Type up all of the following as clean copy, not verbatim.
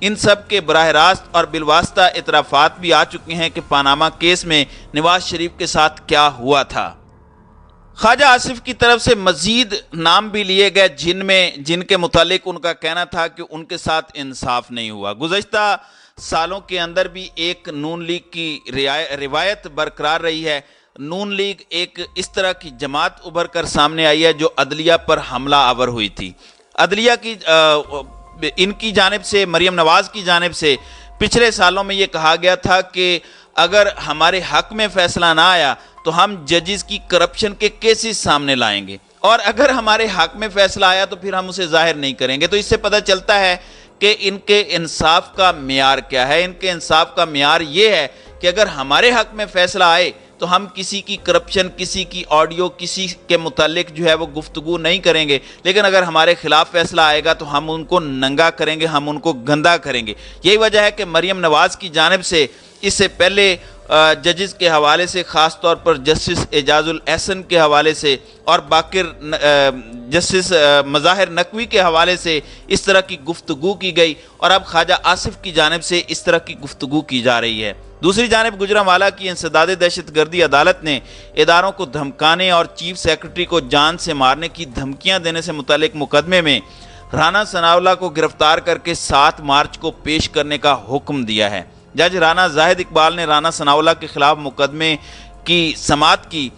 ان سب کے براہ راست اور بالواسطہ اعترافات بھی آ چکے ہیں کہ پاناما کیس میں نواز شریف کے ساتھ کیا ہوا تھا۔ خواجہ آصف کی طرف سے مزید نام بھی لیے گئے جن کے متعلق ان کا کہنا تھا کہ ان کے ساتھ انصاف نہیں ہوا۔ گزشتہ سالوں کے اندر بھی ایک نون لیگ کی روایت برقرار رہی ہے۔ نون لیگ ایک اس طرح کی جماعت ابھر کر سامنے آئی ہے جو عدلیہ پر حملہ آور ہوئی تھی۔ عدلیہ کی ان کی جانب سے، مریم نواز کی جانب سے پچھلے سالوں میں یہ کہا گیا تھا کہ اگر ہمارے حق میں فیصلہ نہ آیا تو ہم ججز کی کرپشن کے کیسز سامنے لائیں گے، اور اگر ہمارے حق میں فیصلہ آیا تو پھر ہم اسے ظاہر نہیں کریں گے۔ تو اس سے پتہ چلتا ہے کہ ان کے انصاف کا معیار کیا ہے۔ ان کے انصاف کا معیار یہ ہے کہ اگر ہمارے حق میں فیصلہ آئے تو ہم کسی کی کرپشن، کسی کی آڈیو، کسی کے متعلق جو ہے وہ گفتگو نہیں کریں گے، لیکن اگر ہمارے خلاف فیصلہ آئے گا تو ہم ان کو ننگا کریں گے، ہم ان کو گندا کریں گے۔ یہی وجہ ہے کہ مریم نواز کی جانب سے اس سے پہلے ججز کے حوالے سے، خاص طور پر جسٹس اعجاز الاحسن کے حوالے سے اور باقر جسٹس مظاہر نقوی کے حوالے سے اس طرح کی گفتگو کی گئی، اور اب خواجہ آصف کی جانب سے اس طرح کی گفتگو کی جا رہی ہے۔ دوسری جانب گجرانوالہ کی انسداد دہشت گردی عدالت نے اداروں کو دھمکانے اور چیف سیکرٹری کو جان سے مارنے کی دھمکیاں دینے سے متعلق مقدمے میں رانا ثناءاللہ کو گرفتار کر کے 7 مارچ کو پیش کرنے کا حکم دیا ہے۔ جج رانا زاہد اقبال نے رانا ثناءاللہ کے خلاف مقدمے کی سماعت کی۔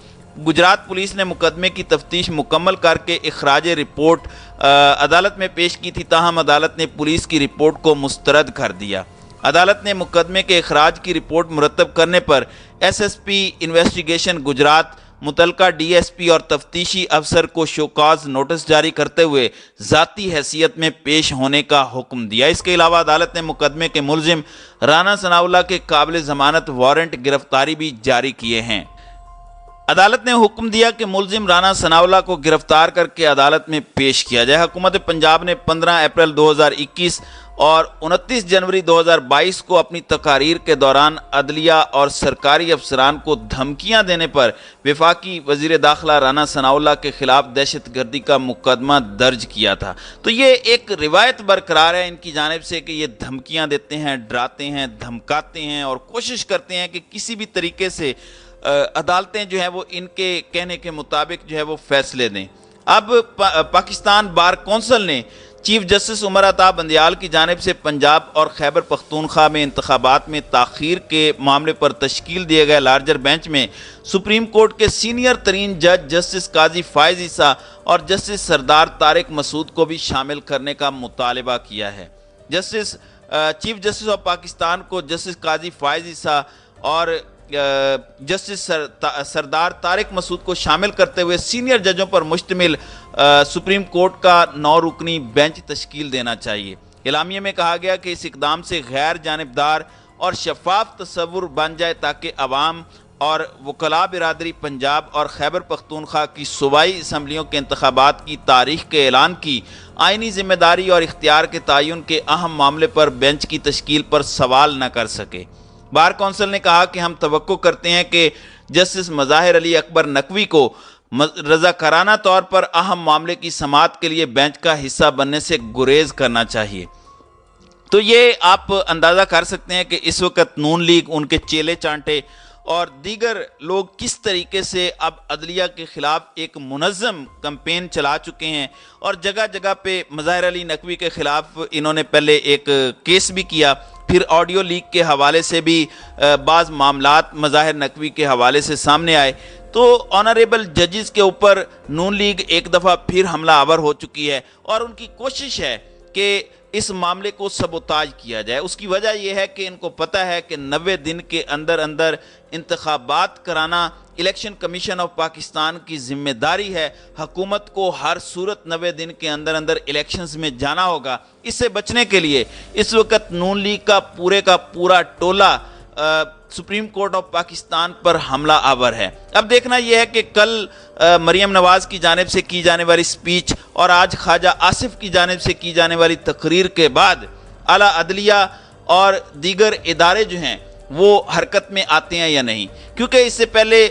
گجرات پولیس نے مقدمے کی تفتیش مکمل کر کے اخراج رپورٹ عدالت میں پیش کی تھی، تاہم عدالت نے پولیس کی رپورٹ کو مسترد کر دیا۔ عدالت نے مقدمے کے اخراج کی رپورٹ مرتب کرنے پر S S P investigation Gujrat, متعلقہ ڈی ایس پی اور تفتیشی افسر کو شوکاز نوٹس جاری کرتے ہوئے ذاتی حیثیت میں پیش ہونے کا حکم دیا۔ اس کے علاوہ عدالت نے مقدمے کے ملزم رانا ثناءاللہ کے قابل ضمانت وارنٹ گرفتاری بھی جاری کیے ہیں۔ عدالت نے حکم دیا کہ ملزم رانا ثناءاللہ کو گرفتار کر کے عدالت میں پیش کیا جائے۔ حکومت پنجاب نے 15 اپریل 2021 اور 29 جنوری 2022 کو اپنی تقاریر کے دوران عدلیہ اور سرکاری افسران کو دھمکیاں دینے پر وفاقی وزیر داخلہ رانا ثناءاللہ کے خلاف دہشت گردی کا مقدمہ درج کیا تھا۔ تو یہ ایک روایت برقرار ہے ان کی جانب سے کہ یہ دھمکیاں دیتے ہیں، ڈراتے ہیں، دھمکاتے ہیں اور کوشش کرتے ہیں کہ کسی بھی طریقے سے عدالتیں جو ہیں وہ ان کے کہنے کے مطابق جو ہے وہ فیصلے دیں۔ اب پاکستان بار کونسل نے چیف جسٹس عمر عطا بندیال کی جانب سے پنجاب اور خیبر پختونخوا میں انتخابات میں تاخیر کے معاملے پر تشکیل دیے گئے لارجر بینچ میں سپریم کورٹ کے سینئر ترین جج جسٹس قاضی فائز عیسیٰ اور جسٹس سردار طارق مسعود کو بھی شامل کرنے کا مطالبہ کیا ہے۔ چیف جسٹس آف پاکستان کو جسٹس قاضی فائز عیسیٰ اور جسٹس سردار طارق مسعود کو شامل کرتے ہوئے سینئر ججوں پر مشتمل سپریم کورٹ کا 9 رکنی بینچ تشکیل دینا چاہیے۔ اعلامیے میں کہا گیا کہ اس اقدام سے غیر جانبدار اور شفاف تصور بن جائے تاکہ عوام اور وکلاء برادری پنجاب اور خیبر پختونخوا کی صوبائی اسمبلیوں کے انتخابات کی تاریخ کے اعلان کی آئینی ذمہ داری اور اختیار کے تعین کے اہم معاملے پر بینچ کی تشکیل پر سوال نہ کر سکے۔ بار کونسل نے کہا کہ ہم توقع کرتے ہیں کہ جسٹس مظاہر علی اکبر نقوی کو رضاکارانہ طور پر اہم معاملے کی سماعت کے لیے بینچ کا حصہ بننے سے گریز کرنا چاہیے۔ تو یہ آپ اندازہ کر سکتے ہیں کہ اس وقت نون لیگ، ان کے چیلے چانٹے اور دیگر لوگ کس طریقے سے اب عدلیہ کے خلاف ایک منظم کمپین چلا چکے ہیں، اور جگہ جگہ پہ مظاہر علی نقوی کے خلاف انہوں نے پہلے ایک کیس بھی کیا، پھر آڈیو لیک کے حوالے سے بھی بعض معاملات مظاہر نقوی کے حوالے سے سامنے آئے۔ تو آنریبل ججز کے اوپر نون لیگ ایک دفعہ پھر حملہ آور ہو چکی ہے، اور ان کی کوشش ہے کہ اس معاملے کو سبوتاج کیا جائے۔ اس کی وجہ یہ ہے کہ ان کو پتہ ہے کہ 90 دن کے اندر اندر انتخابات کرانا الیکشن کمیشن آف پاکستان کی ذمہ داری ہے۔ حکومت کو ہر صورت 90 دن کے اندر اندر الیکشنز میں جانا ہوگا۔ اس سے بچنے کے لیے اس وقت نون لیگ کا پورا ٹولہ سپریم کورٹ آف پاکستان پر حملہ آور ہے۔ اب دیکھنا یہ ہے کہ کل مریم نواز کی جانب سے کی جانے والی سپیچ اور آج خواجہ آصف کی جانب سے کی جانے والی تقریر کے بعد اعلیٰ عدلیہ اور دیگر ادارے جو ہیں وہ حرکت میں آتے ہیں یا نہیں، کیونکہ اس سے پہلے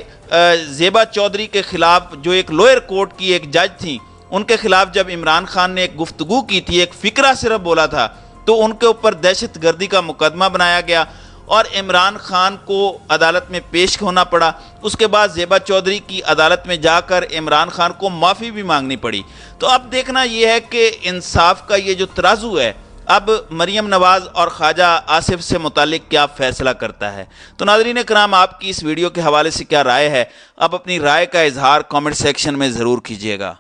زیبا چودھری کے خلاف جو ایک لوئر کورٹ کی ایک جج تھیں، ان کے خلاف جب عمران خان نے ایک گفتگو کی تھی، ایک فقرہ صرف بولا تھا، تو ان کے اوپر دہشت گردی کا مقدمہ بنایا گیا اور عمران خان کو عدالت میں پیش ہونا پڑا۔ اس کے بعد زیبا چودھری کی عدالت میں جا کر عمران خان کو معافی بھی مانگنی پڑی۔ تو اب دیکھنا یہ ہے کہ انصاف کا یہ جو ترازو ہے اب مریم نواز اور خواجہ آصف سے متعلق کیا فیصلہ کرتا ہے۔ تو ناظرین کرام، آپ کی اس ویڈیو کے حوالے سے کیا رائے ہے؟ آپ اپنی رائے کا اظہار کامنٹ سیکشن میں ضرور کیجیے گا۔